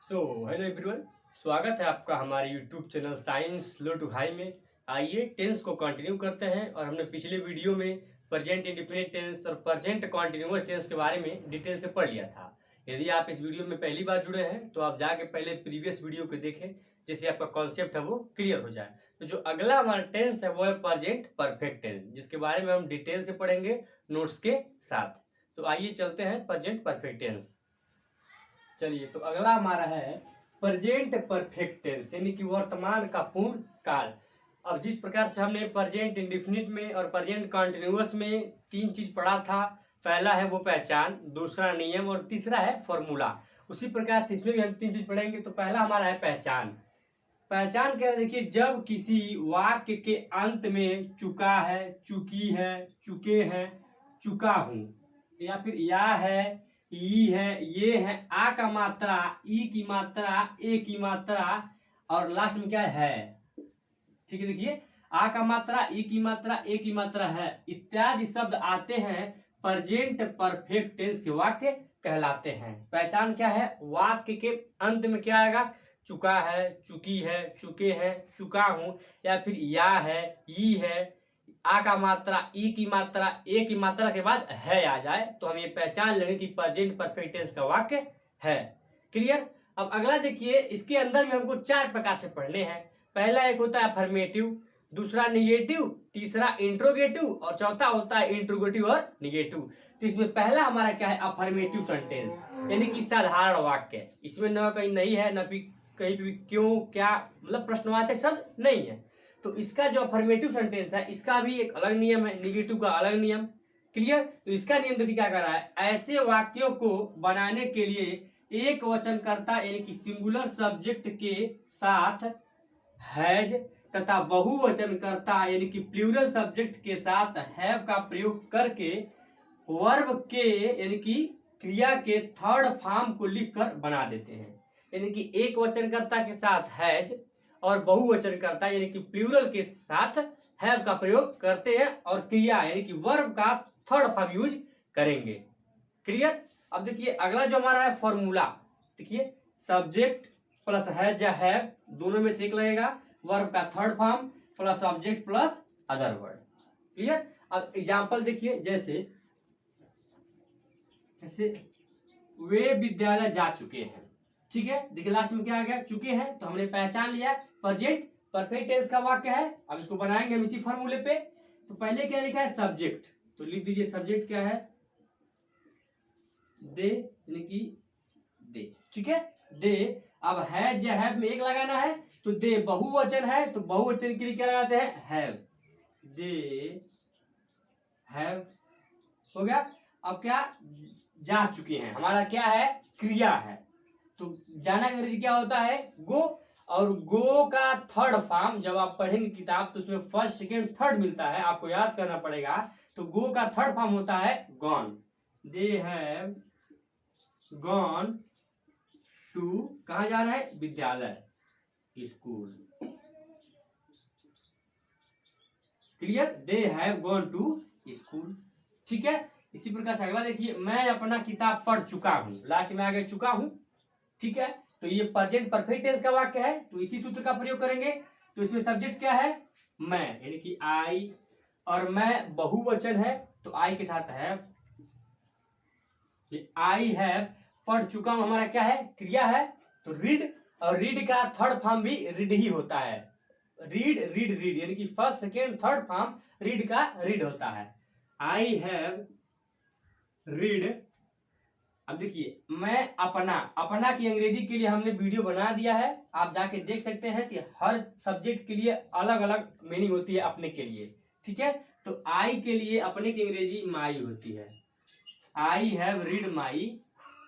Hello everyone. स्वागत है आपका हमारे YouTube channel science low to high में। आइए टेंस को कंटिन्यू करते हैं और हमने पिछले वीडियो में प्रेजेंट इंडेफिनिट टेंस और प्रेजेंट कॉन्टिन्यूअस टेंस के बारे में डिटेल से पढ़ लिया था। यदि आप इस वीडियो में पहली बार जुड़े हैं तो आप जाके पहले प्रीवियस वीडियो को देखें, जिससे आपका कॉन्सेप्ट है वो क्लियर हो जाए। तो जो अगला हमारा टेंस है वो है प्रेजेंट परफेक्ट टेंस, जिसके बारे में हम डिटेल से पढ़ेंगे नोट्स के साथ। तो आइए चलते हैं प्रेजेंट परफेक्ट टेंस। चलिए, तो अगला हमारा है प्रेजेंट परफेक्ट टेंस, यानी कि वर्तमान का पूर्ण काल। अब जिस प्रकार से हमने प्रेजेंट इंडेफिनिट में और प्रेजेंट कॉन्टिन्यूअस में तीन चीज पढ़ा था, पहला है वो पहचान, दूसरा नियम और तीसरा है फॉर्मूला। उसी प्रकार से इसमें भी हम तीन चीज पढ़ेंगे। तो पहला हमारा है पहचान। पहचान क्या है? देखिए, जब किसी वाक्य के अंत में चुका है, चुकी है, चुके हैं, चुका हूं, या फिर या है, ई है, ये है, आ का मात्रा, ई की मात्रा, ए की मात्रा और लास्ट में क्या है। ठीक है, देखिए, आ का मात्रा, ई की मात्रा, ए की मात्रा है इत्यादि शब्द आते हैं, प्रेजेंट परफेक्ट टेंस के वाक्य कहलाते हैं। पहचान क्या है? वाक्य के अंत में क्या आएगा? चुका है, चुकी है, चुके हैं, चुका हूं, या फिर या है, ई है, आ का मात्रा, ई की मात्रा, ए की मात्रा के बाद है आ जाए तो हम ये पहचान लेंगे कि प्रेजेंट परफेक्ट टेंस का वाक्य है। क्लियर? अब अगला देखिए, इसके अंदर भी हमको चार प्रकार से पढ़ने हैं। पहला एक होता है अफर्मेटिव, दूसरा निगेटिव, तीसरा इंट्रोगेटिव और चौथा होता है इंट्रोगेटिव और निगेटिव। तो इसमें पहला हमारा क्या है? अफर्मेटिव सेंटेंस, यानी कि साधारण वाक्य। इसमें न कहीं नहीं है, न कहीं भी क्यों, क्या, मतलब प्रश्नवाचक शब्द नहीं है। तो इसका जो अफर्मेटिव सेंटेंस है, इसका भी एक अलग नियम है, निगेटिव का अलग नियम। क्लियर? तो इसका नियम देखिए क्या कर रहा है। ऐसे वाक्यों को बनाने के लिए एक वचनकर्ता यानी कि सिंगुलर सब्जेक्ट के साथ हैज तथा बहुवचनकर्ता यानी कि प्लूरल सब्जेक्ट के साथ हैव का प्रयोग करके वर्ब के यानी कि क्रिया के थर्ड फॉर्म को लिखकर बना देते हैं। यानी कि एक वचनकर्ता के साथ हैज और बहुवचनकर्ता यानी कि प्लूरल के साथ हैव का प्रयोग करते हैं और क्रिया यानी कि वर्ब का थर्ड फॉर्म यूज करेंगे। क्लियर? अब देखिए अगला जो हमारा है फॉर्मूला। देखिए, सब्जेक्ट प्लस हैज या हैव दोनों में से एक लगेगा, वर्ब का third form plus object plus other word. Clear? अब एग्जांपल देखिए, जैसे वे विद्यालय जा चुके हैं। ठीक है, देखिए लास्ट में क्या आ गया? चुके हैं। तो हमने पहचान लिया प्रेजेंट परफेक्ट टेंस का वाक्य है। अब इसको बनाएंगे हम इसी फॉर्मूले पे। तो पहले क्या लिखा है? सब्जेक्ट। तो लिख दीजिए सब्जेक्ट क्या है? दे, यानी कि दे। ठीक है, दे। अब हैज या हैव में एक लगाना है, तो दे बहुवचन है तो बहुवचन के लिए क्या लगाते हैं? हैव। दे हैव हो गया। अब क्या? जा चुके हैं, हमारा क्या है? क्रिया है। तो जाना का अंग्रेजी क्या होता है? गो। और गो का थर्ड फॉर्म जब आप पढ़ेंगे किताब तो उसमें फर्स्ट सेकेंड थर्ड मिलता है, आपको याद करना पड़ेगा। तो गो का थर्ड फॉर्म होता है gone. They have gone to, कहा जा रहा है? विद्यालय, school. Clear? They have gone to school. ठीक है, इसी प्रकार से अगला देखिए, मैं अपना किताब पढ़ चुका हूं, लास्ट में आगे चुका हूं। ठीक है, तो ये प्रेजेंट परफेक्ट टेंस का वाक्य है, तो इसी सूत्र का प्रयोग करेंगे। तो इसमें सब्जेक्ट क्या है? मैं, यानी कि आई, और मैं बहुवचन है तो आई के साथ है। आई हैव, पढ़ चुका हूं हमारा क्या है? क्रिया है, तो रीड। और रीड का थर्ड फॉर्म भी रीड ही होता है। रीड, रीड, रीड, यानी कि first second third form read का रीड होता है। I have read. अब देखिए, मैं अपना, अपना की अंग्रेजी के लिए हमने वीडियो बना दिया है, आप जाके देख सकते हैं कि हर सब्जेक्ट के लिए अलग अलग मीनिंग होती है अपने के लिए। ठीक है, तो आई के लिए अपने की अंग्रेजी माई होती है। I have read my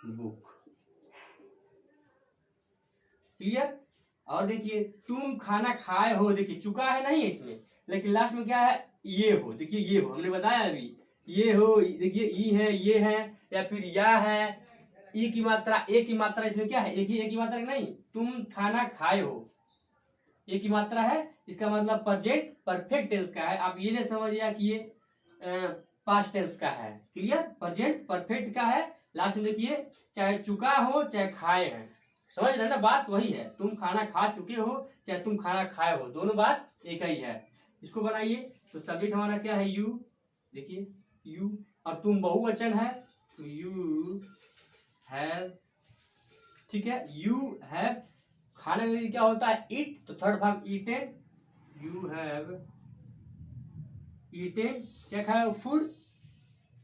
book. Clear? और देखिए, तुम खाना खाए हो, देखिए चुका है नहीं इसमें, लेकिन लास्ट में क्या है? ये हो। देखिए ये हो, हमने बताया अभी, ये हो। देखिए ई है, ये है, या फिर या है, ई की मात्रा, ए की मात्रा, इसमें क्या है? एक ही ए की मात्रा नहीं। तुम खाना खाए हो, ए की मात्रा है, इसका मतलब प्रेजेंट परफेक्ट टेंस का है। आप ये नहीं समझिए कि ये पास्ट टेंस का है। क्लियर? प्रेजेंट परफेक्ट का है। लास्ट में देखिए, चाहे चुका हो चाहे खाए हैं, समझ रहे ना, बात वही है। तुम खाना खा चुके हो चाहे तुम खाना खाए हो, दोनों बात एक ही है। इसको बनाइए। तो सब्जेक्ट हमारा क्या है? यू। देखिए यू, और तुम बहुवचन है तो यू हैव। ठीक है, यू हैव। खाने के लिए क्या होता है? ईट, तो third form eaten. You have eaten. क्या खाया? Food.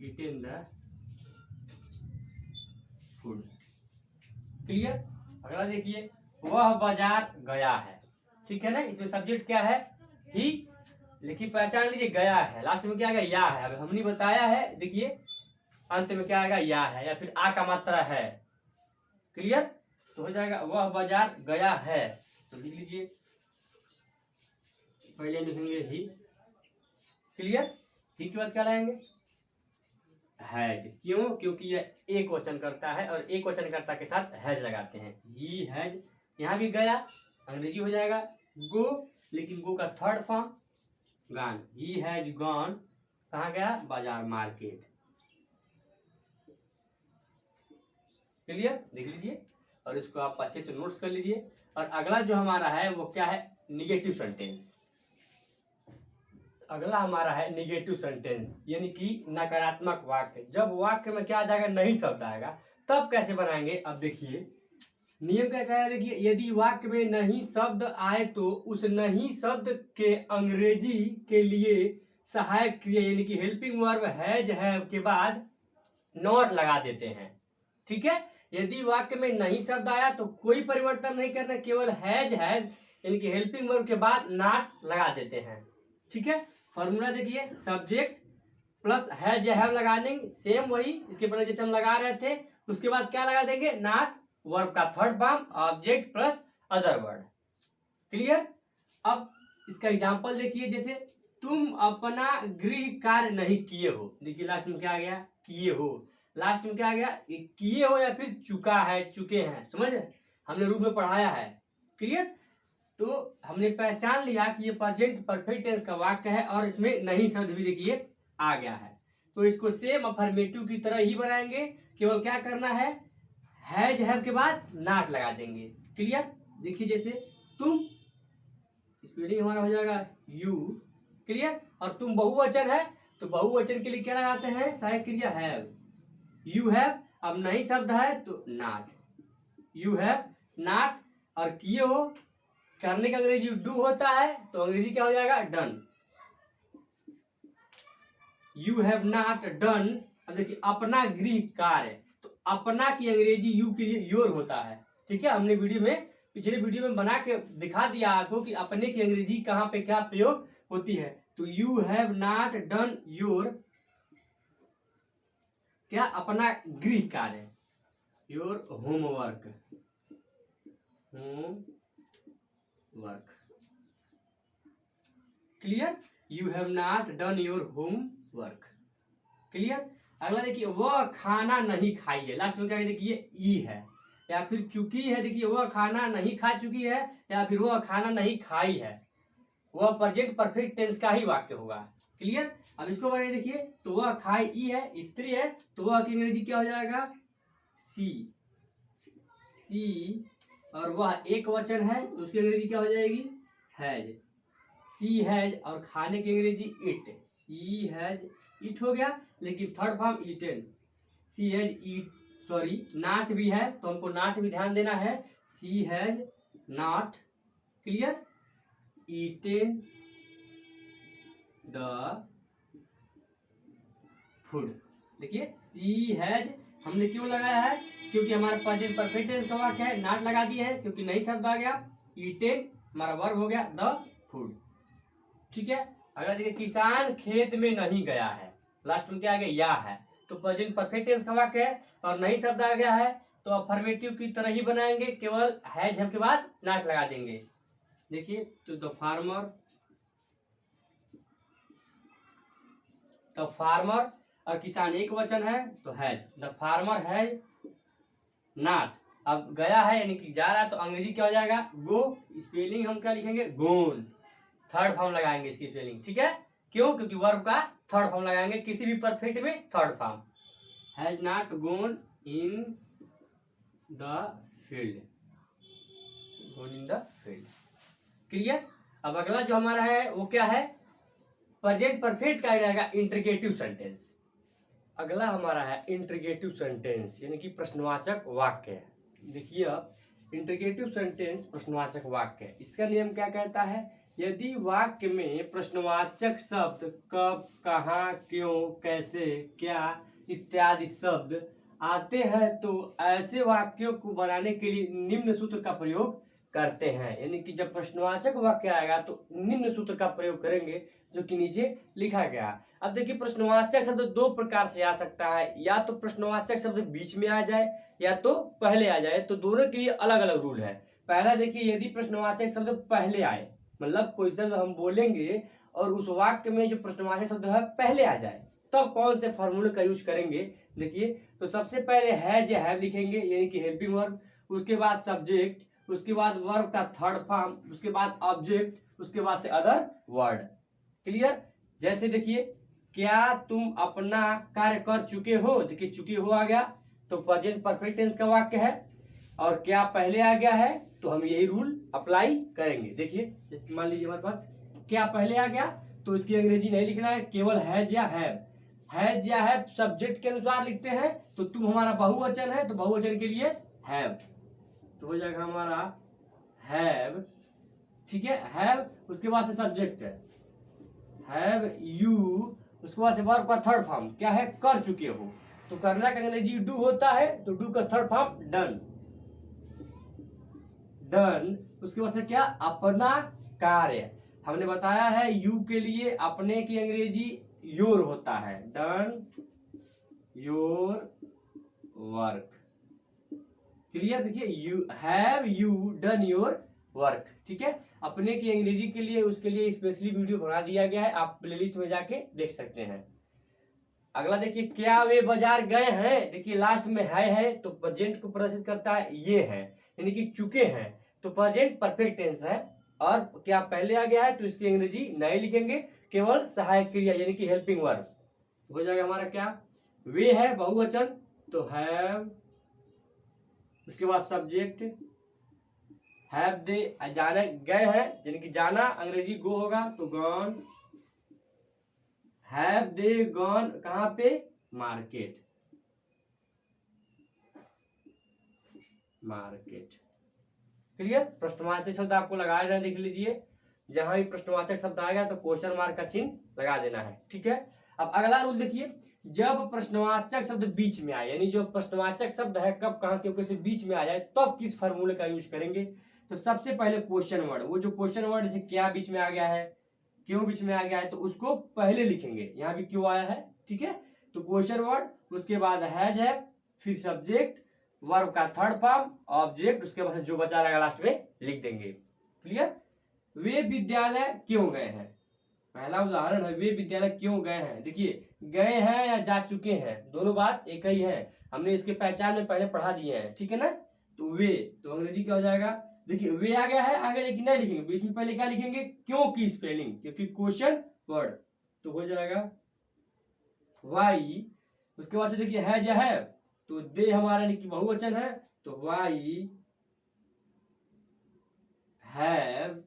Eaten the food. Clear? अगला देखिए, वह बाजार गया है। ठीक है ना, इसमें सब्जेक्ट क्या है? ही। लेकिन पहचान लीजिए, गया है। लास्ट में क्या आएगा? या है। अब हमने बताया है, देखिए अंत में क्या आएगा? या है, या फिर आ का मात्रा है। क्लियर? तो हो जाएगा वह बाजार गया है। तो लिख लीजिए, पहले लिखेंगे ही। क्लियर? ही के बाद क्या लाएंगे? हैज। क्यों? क्योंकि यह एक वचन करता है और एक वचन करता के साथ हैज लगाते हैं। He has. यहाँ भी गया, अंग्रेजी हो जाएगा गो, लेकिन गो का third form gone. He has gone. कहाँ गया? बाजार, मार्केट। क्लियर? देख लीजिए, और इसको आप अच्छे से नोट्स कर लीजिए। और अगला जो हमारा है वो क्या है? Negative sentence. अगला हमारा है निगेटिव सेंटेंस, यानी कि नकारात्मक वाक्य। जब वाक्य में क्या आ जाएगा? नहीं शब्द आएगा, तब कैसे बनाएंगे? अब देखिए नियम क्या कह रहा है। देखिए, यदि वाक्य में नहीं शब्द आए तो उस नहीं शब्द के अंग्रेजी के लिए सहायक क्रिया यानी कि हेल्पिंग वर्ब हैज हैव के बाद नॉट लगा देते हैं। ठीक है, यदि वाक्य में नहीं शब्द आया तो कोई परिवर्तन नहीं करना, केवल हैज हैव यानी कि हेल्पिंग वर्ब के बाद नॉट लगा देते हैं। ठीक है, फॉर्मूला देखिए, सब्जेक्ट प्लस हैज या हैव लगाने, सेम वही इसके पहले जैसे हम लगा रहे थे। उसके बाद क्या लगा देंगे? नॉट, वर्ब का third form, object plus other word. Clear? अब इसका एग्जांपल देखिए, जैसे तुम अपना गृह कार्य नहीं किए हो। देखिए लास्ट में क्या आ गया? किए हो। लास्ट में क्या आ गया? किए हो या फिर चुका है, चुके हैं। समझ, हमने रूप में पढ़ाया है। क्लियर? तो हमने पहचान लिया कि ये प्रेजेंट परफेक्ट टेंस का वाक्य है और इसमें नहीं शब्द भी देखिए आ गया है। तो इसको सेम अफर्मेटिव की तरह ही बनाएंगे, केवल क्या करना है? हैज हैव के बाद नॉट लगा देंगे। क्लियर? देखिए जैसे तुम, स्पेलिंग हमारा हो जाएगा यू। क्लियर? और तुम बहुवचन है तो बहुवचन के लिए क्या लगाते हैं? सहायक क्रिया हैव। You have. अब नहीं शब्द है तो नॉट। You have not. और किए हो, करने का अंग्रेजी डू होता है तो अंग्रेजी क्या हो जाएगा? Done. You have not done. अब देखिए अपना गृह कार्य, तो अपना की अंग्रेजी यू के लिए योर होता है। ठीक है, हमने वीडियो में, पिछले वीडियो में बना के दिखा दिया आपको कि अपने की अंग्रेजी कहाँ पे क्या प्रयोग होती है। तो you have not done your, क्या? अपना गृह कार्य, your homework. Homework. Clear? You have not done your homework. Clear? अगला देखिए, वह खाना नहीं खाई है। लास्ट में क्या है? देखिए ई है या फिर चुकी है। देखिए वह खाना नहीं खा चुकी है या फिर वह खाना नहीं खाई है। वह प्रेजेंट परफेक्ट टेंस का ही वाक्य होगा। क्लियर? अब इसको बनाइए। देखिए, तो वह खाई ई है, स्त्री है, तो वह की अंग्रेजी क्या हो जाएगा? सी। सी। और वह एक वचन है तो उसकी अंग्रेजी क्या हो जाएगी? हैज। She has. और खाने की अंग्रेजी इट। सी हैज इट हो गया, लेकिन third form eaten. She has eat, sorry not भी है तो हमको नॉट भी ध्यान देना है। She has not, clear, eaten the food. देखिए सी हैज हमने क्यों लगाया है? क्योंकि हमारा प्रेजेंट परफेक्ट टेंस का वाक्य है, नॉट लगा दिए हैं क्योंकि नई शब्द आ गया। ईटेन हमारा वर्ब हो गया द फूड। ठीक है, अगला देखिए, किसान खेत में नहीं गया है। लास्ट में क्या आ गया? या है, तो प्रेजेंट परफेक्ट टेंस का वाक्य है और नई शब्द आ गया है तो अफर्मेटिव की तरह ही बनाएंगे, केवल हैज के बाद नॉट लगा देंगे। देखिए, तो द फार्मर और किसान एक वचन है तो has. The farmer has not. अब गया है यानी कि जा रहा है तो अंग्रेजी क्या हो जाएगा? गो। स्पेलिंग हम क्या लिखेंगे? गोन। थर्ड फॉर्म लगाएंगे इसकी स्पेलिंग। ठीक है, क्यों? क्योंकि वर्ब का थर्ड फॉर्म लगाएंगे, किसी भी परफेक्ट में third form. Has not gone in the field. Gone in the field. Clear. अब अगला जो हमारा है वो क्या है, प्रेजेंट परफेक्ट का रहेगा इंट्रीगेटिव सेंटेंस। अगला हमारा है इंट्रीगेटिव सेंटेंस यानी कि प्रश्नवाचक वाक्य। देखिए अब इंट्रीगेटिव सेंटेंस प्रश्नवाचक वाक्य, इसका नियम क्या कहता है, यदि वाक्य में प्रश्नवाचक शब्द कब, कहाँ, क्यों, कैसे, क्या इत्यादि शब्द आते हैं तो ऐसे वाक्यों को बनाने के लिए निम्न सूत्र का प्रयोग करते हैं। यानी कि जब प्रश्नवाचक वाक्य आएगा तो निम्न सूत्र का प्रयोग करेंगे जो कि नीचे लिखा गया। अब देखिए प्रश्नवाचक शब्द दो प्रकार से आ सकता है, या तो प्रश्नवाचक शब्द बीच में आ जाए या तो पहले आ जाए, तो दोनों के लिए अलग अलग रूल है। पहला देखिए, यदि प्रश्नवाचक शब्द पहले आए, मतलब कोई शब्द हम बोलेंगे और उस वाक्य में जो प्रश्नवाचक शब्द है पहले आ जाए, तब कौन से फॉर्मूले का यूज करेंगे। देखिए तो सबसे पहले हैज या हैव लिखेंगे यानी कि हेल्पिंग वर्ब, उसके बाद सब्जेक्ट, उसके बाद वर्ब का थर्ड फॉर्म, उसके बाद ऑब्जेक्ट, उसके बाद से अदर वर्ड। क्लियर। जैसे देखिए, क्या तुम अपना कार्य कर चुके हो, देखिए चुके हो आ गया तो प्रेजेंट परफेक्ट टेंस का वाक्य है, और क्या पहले आ गया है तो हम यही रूल अप्लाई करेंगे। देखिए मान लीजिए हमारे पास क्या पहले आ गया तो इसकी अंग्रेजी नहीं लिखना है, केवल हैज या हैव। हैज या हैव सब्जेक्ट के अनुसार लिखते हैं, तो तुम हमारा बहुवचन है तो बहुवचन के लिए हैव, तो हो जाएगा हमारा हैव। ठीक है, हैव उसके बाद से सब्जेक्ट है हैव यू, उसके बाद से वर्ब का थर्ड फॉर्म क्या है, कर चुके हो, तो करना का अंग्रेजी डू होता है तो डू का थर्ड फॉर्म डन, डन। उसके बाद से क्या, अपना कार्य, हमने बताया है यू के लिए अपने की अंग्रेजी योर होता है, डन योर वर्क। क्लियर। देखिए you have you done your work. ठीक है, अपने की अंग्रेजी के लिए उसके लिए स्पेशली वीडियो बना दिया गया है, आप प्लेलिस्ट में जाके देख सकते हैं। अगला देखिए, क्या वे बाजार गए हैं, देखिए लास्ट में है तो प्रेजेंट को प्रदर्शित करता है, ये है यानी कि चुके हैं तो प्रेजेंट परफेक्ट टेंस है, और क्या पहले आ गया है तो इसकी अंग्रेजी नहीं लिखेंगे, केवल सहायक क्रिया यानी कि हेल्पिंग वर्ब। हो जाएगा हमारा क्या, वे है बहुवचन तो हैव, उसके बाद सब्जेक्ट हैव दे, जाने गए हैं यानी कि जाना अंग्रेजी गो होगा तो गॉन, हैव दे गॉन कहां पे, मार्केट, मार्केट। क्लियर। प्रश्नवाचक शब्द आपको लगा देना, देख लीजिए जहां भी प्रश्नवाचक शब्द आएगा तो क्वेश्चन मार्क का चिन्ह लगा देना है। ठीक है, अब अगला रूल देखिए, जब प्रश्नवाचक शब्द बीच में आए, यानी जो प्रश्नवाचक शब्द है कब कहां क्यों कैसे बीच में आ जाए तब किस फॉर्मूले का यूज करेंगे। तो सबसे पहले क्वेश्चन वर्ड, वो जो क्वेश्चन वर्ड जैसे क्या बीच में आ गया है, क्यों बीच में आ गया है, तो उसको पहले लिखेंगे, यहाँ भी क्यों आया है। ठीक है, तो क्वेश्चन वर्ड, उसके बाद हैज है, फिर सब्जेक्ट, वर्ब का थर्ड फॉर्म, ऑब्जेक्ट, उसके बाद जो बचा रहेगा लास्ट में लिख देंगे। क्लियर। वे विद्यालय क्यों गए हैं, पहला उदाहरण है, वे विद्यालय क्यों गए हैं। देखिए गए हैं या जा चुके हैं दोनों बात एक ही है, हमने इसके पहचान में पहले पढ़ा दिए हैं। ठीक है ना, तो वे, तो अंग्रेजी क्या हो जाएगा, देखिए वे आ गया है आगे लेकिन नहीं लिखेंगे, बीच में पहले क्या लिखेंगे, क्यों की स्पेलिंग, क्योंकि क्वेश्चन वर्ड, तो हो जाएगा वाई। उसके बाद से देखिए है या है तो दे हमारा बहुवचन है तो why have,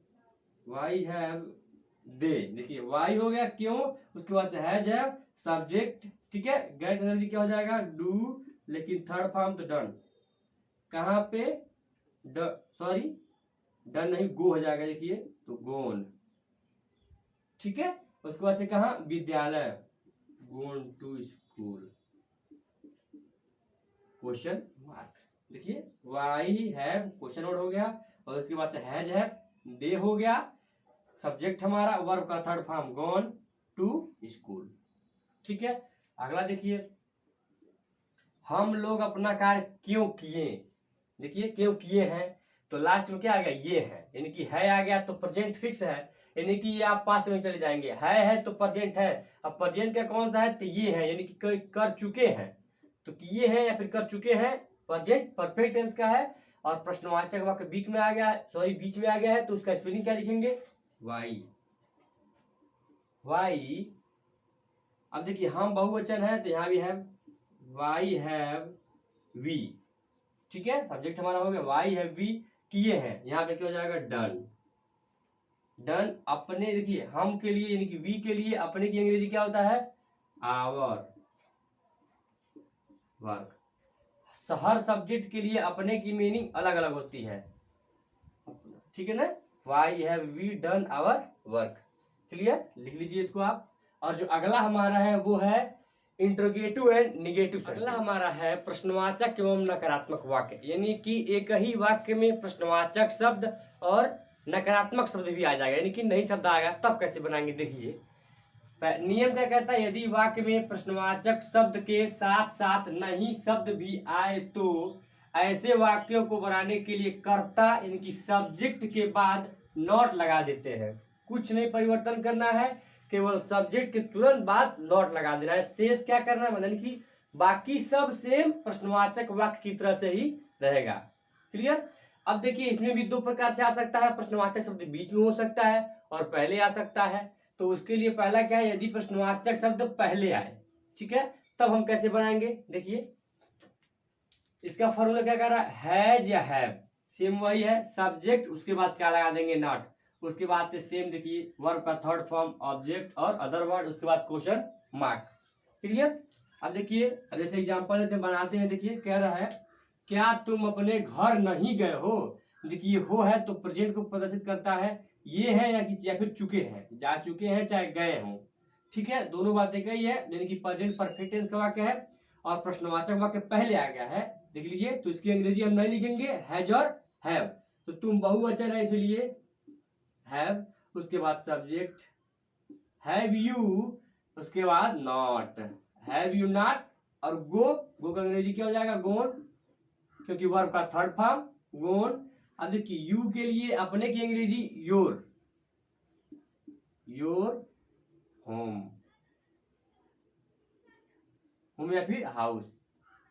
why have they. देखिए वाई हो गया क्यों, उसके बाद से हैज हैव सब्जेक्ट। ठीक है, गैर एनर्जी क्या हो जाएगा, डू, लेकिन थर्ड फॉर्म तो डन, कहां पे सॉरी डन नहीं गो हो जाएगा, देखिए तो गोन। ठीक है, उसके बाद से कहा, विद्यालय, गोन टू स्कूल, क्वेश्चन मार्क। देखिए वाई हैव क्वेश्चन वर्ड हो गया, और उसके बाद से हैज हैव दे हो गया, सब्जेक्ट हमारा, वर्ब का third form gone to school. ठीक है, अगला देखिए, हम लोग अपना कार्य क्यों किए, देखिए क्यों किए हैं तो लास्ट में क्या आ गया, ये है, यानी कि है आ गया तो प्रेजेंट फिक्स है, यानी कि ये आप पास्ट में चले जाएंगे, है तो प्रेजेंट है, अब प्रेजेंट का कौन सा है तो ये है, यानी कि कर चुके हैं, तो किए हैं या फिर कर चुके हैं, प्रेजेंट परफेक्ट टेंस का है, और प्रश्नवाचक वाक्य बीच में आ गया है, सॉरी बीच में आ गया है तो उसका स्पेलिंग क्या लिखेंगे, वाई, वाई। अब देखिए हम बहुवचन है तो यहाँ भी है वाई हैव वी। ठीक है, सब्जेक्ट हमारा हो गया वाई हैव वी, किए हैं, यहाँ पे क्या हो जाएगा डन। डन अपने, देखिए हम के लिए यानी कि वी के लिए अपने की अंग्रेजी क्या होता है आवर वर्क। हर सब्जेक्ट के लिए अपने की मीनिंग अलग अलग होती है, ठीक है ना। Why have we done our work, clear, लिख लीजिए इसको आप। और जो अगला हमारा है वो है इंट्रोगेटिव एंड निगेटिव। अगला हमारा है प्रश्नवाचक एवं नकारात्मक वाक्य, यानी कि एक ही वाक्य में प्रश्नवाचक शब्द और नकारात्मक शब्द भी आ जाएगा, यानी कि नई शब्द आएगा, तब कैसे बनाएंगे देखिए। नियम क्या कहता है, यदि वाक्य में प्रश्नवाचक शब्द के साथ साथ नहीं शब्द भी आए तो ऐसे वाक्यों को बनाने के लिए कर्ता यानी कि सब्जेक्ट के बाद नॉट लगा देते हैं। कुछ नहीं परिवर्तन करना है, केवल सब्जेक्ट के तुरंत बाद नॉट लगा देना है। शेष क्या करना है, मतलब कि बाकी सब सेम प्रश्नवाचक वाक्य की तरह से ही रहेगा, क्लियर। अब देखिए इसमें भी दो प्रकार से आ सकता है, प्रश्नवाचक शब्द बीच में हो सकता है और पहले आ सकता है। तो उसके लिए पहला क्या है, यदि प्रश्नवाचक शब्द पहले आए, ठीक है, तब हम कैसे बनाएंगे देखिए। इसका फॉर्मूला क्या कर रहा है, हैज या हैव, सेम वही है, सब्जेक्ट उसके बाद क्या लगा देंगे नॉट, उसके बाद से सेम देखिए वर्ब का थर्ड फॉर्म ऑब्जेक्ट और अदर वर्ड, उसके बाद क्वेश्चन मार्क, क्लियर। अब देखिए अब जैसे एग्जांपल लेते बनाते हैं, देखिए कह रहा है क्या तुम अपने घर नहीं गए हो। देखिए हो है तो प्रेजेंट को प्रदर्शित करता है, ये है या फिर चुके हैं, जा चुके हैं चाहे गए हों, ठीक है, दोनों बातें कही है, यानी कि प्रेजेंट परफेक्ट टेंस का वाक्य है और प्रश्नवाचक वाक्य पहले आ गया है, देख लीजिए। तो इसकी अंग्रेजी हम नहीं लिखेंगे हैज और हैव, तो तुम बहुवचन है इसलिए हैव, उसके बाद सब्जेक्ट हैव यू, उसके बाद नॉट, हैव यू नॉट, और गो, गो का अंग्रेजी क्या हो जाएगा गोन, क्योंकि वर्ब का थर्ड फॉर्म गोन। अब देखिए यू के लिए अपने की अंग्रेजी योर, योर होम, होम या फिर हाउस,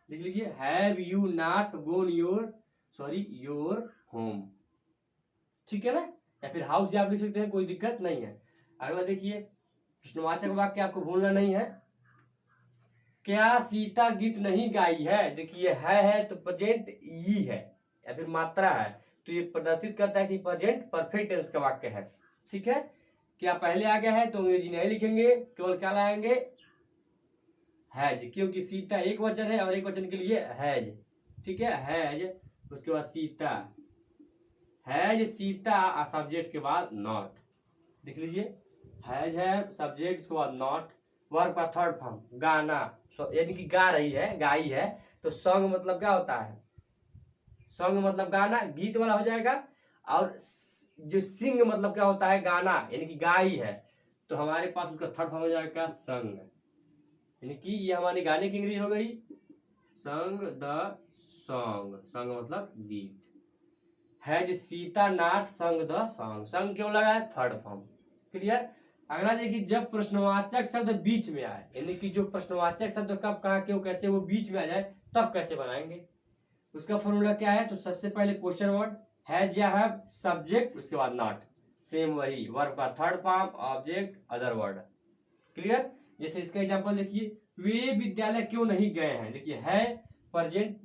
लिख लीजिए have you not gone your, sorry your home, ठीक है ना, या फिर हाउस आप लिख सकते हैं, कोई दिक्कत नहीं है। अगला देखिए प्रश्नवाचक वाक्य आपको भूलना नहीं है, क्या सीता गीत नहीं गाई है। देखिए है तो प्रेजेंट ई है या फिर मात्रा है, तो ये प्रदर्शित करता है कि प्रेजेंट परफेक्ट टेंस का वाक्य है, ठीक है। क्या पहले आ गया है तो अंग्रेजी नहीं लिखेंगे, केवल क्या लाएंगे हैज, क्योंकि सीता एक वचन है और एक वचन के लिए हैज, ठीक है, हैज, उसके बाद सीता, हैज सीता, सब्जेक्ट के बाद नॉट, देख लीजिए हैज है सब्जेक्ट के बाद नॉट, वर्ब का थर्ड फॉर्म गाना, यानी कि गा रही है, गाई है, तो सॉन्ग मतलब क्या होता है, सॉन्ग मतलब गाना, गीत वाला हो जाएगा। और जो सिंग मतलब क्या होता है गाना, यानी कि गाई है, तो हमारे पास उसका थर्ड फॉर्म हो जाएगा संग, यानी कि ये हमारी गाने की इंग्लिश हो गई संग द सॉन्ग, संग मतलब गीत। हैज सीता नॉट संग द सॉन्ग, संग क्यों लगा है थर्ड फॉर्म, क्लियर। अगला देखिए जब प्रश्नवाचक शब्द बीच में आए, यानी कि जो प्रश्नवाचक शब्द कब कहाँ क्यों कैसे वो बीच में आ जाए, तब कैसे बनाएंगे। उसका फॉर्मूला क्या है, तो सबसे पहले क्वेश्चन वर्ड हैज या हैव, सब्जेक्ट उसके बाद नॉट, सेम वही वर्ब का third form object other word, clear. जैसे इसका एग्जांपल देखिए वे विद्यालय क्यों नहीं गए हैं, देखिए है प्रेजेंट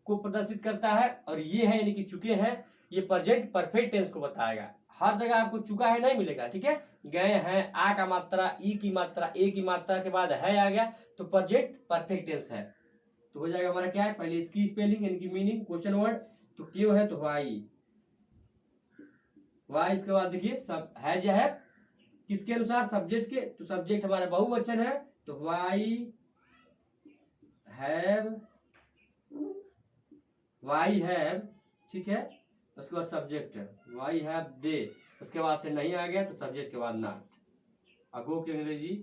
को प्रदर्शित करता है और ये है यानी कि चुके हैं, ये प्रेजेंट परफेक्ट टेंस को बताएगा। हर जगह आपको चुका है नहीं मिलेगा, ठीक है, गए हैं आ का मात्रा ई की मात्रा ए की मात्रा के बाद है आ गया तो प्रेजेंट परफेक्ट टेंस है, तो हो जाएगा हमारा क्या है, पहले इसकी स्पेलिंग यानी कि मीनिंग क्वेश्चन वर्ड, तो क्यों है तो वाई, वाई, इसके बाद देखिए सब हैज या है किसके अनुसार सब्जेक्ट के, तो सब्जेक्ट हमारा बहुवचन है तो वाई हैव, वाई हैव, ठीक है, उसके बाद सब्जेक्ट वाई हैव दे, उसके बाद से नहीं आ गया तो सब्जेक्ट के बाद नॉट, अगो की अंग्रेजी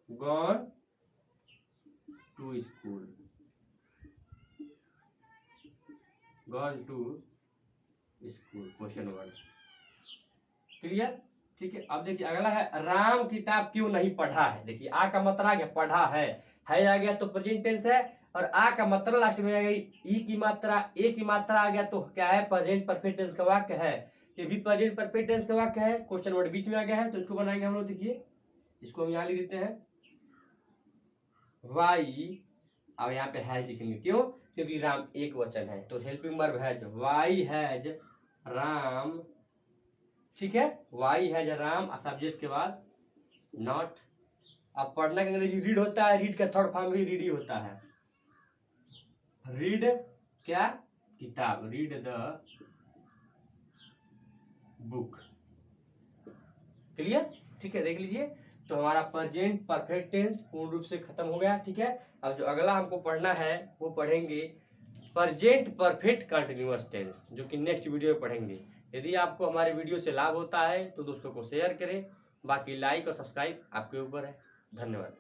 gone to school, gone to school question word, clear, ठीक है। अब देखिए अगला है राम किताब क्यों नहीं पढ़ा है, देखिए आ का मतलब आ गया पढ़ा है आ गया तो प्रेजेंट टेंस है, और आ का मतलब लास्ट में आ गई ई की मात्रा ए की मात्रा आ गया तो क्या है प्रेजेंट परफेक्ट टेंस का वाक्य है, ये भी प्रेजेंट परफेक्ट टेंस का वाक्य है, क्वेश्चन वर्ड बीच में आ गया है, तो इसको बनाएंगे हम लोग, देखिए इसको हम यहाँ लिख देते हैं वाई अब यहाँ पे हैज लिखेंगे, क्यों? क्योंकि राम एक वचन है, तो helping verb has, why has Ram, ठीक है, वाई हैज राम, सब्जेक्ट के बाद नॉट। अब पढ़ना के अंग्रेजी रीड होता है, रीड का थर्ड फॉर्म भी रीड ही होता है। रीड क्या? किताब, रीड द बुक। क्लियर? ठीक है, देख लीजिए। तो हमारा प्रेजेंट परफेक्ट टेंस पूर्ण रूप से खत्म हो गया। ठीक है, अब जो अगला हमको पढ़ना है वो पढ़ेंगे प्रेजेंट परफेक्ट कंटिन्यूअस टेंस, जो कि नेक्स्ट वीडियो में पढ़ेंगे। यदि आपको हमारे वीडियो से लाभ होता है तो दोस्तों को शेयर करें, बाकी लाइक और सब्सक्राइब आपके ऊपर है। धन्यवाद।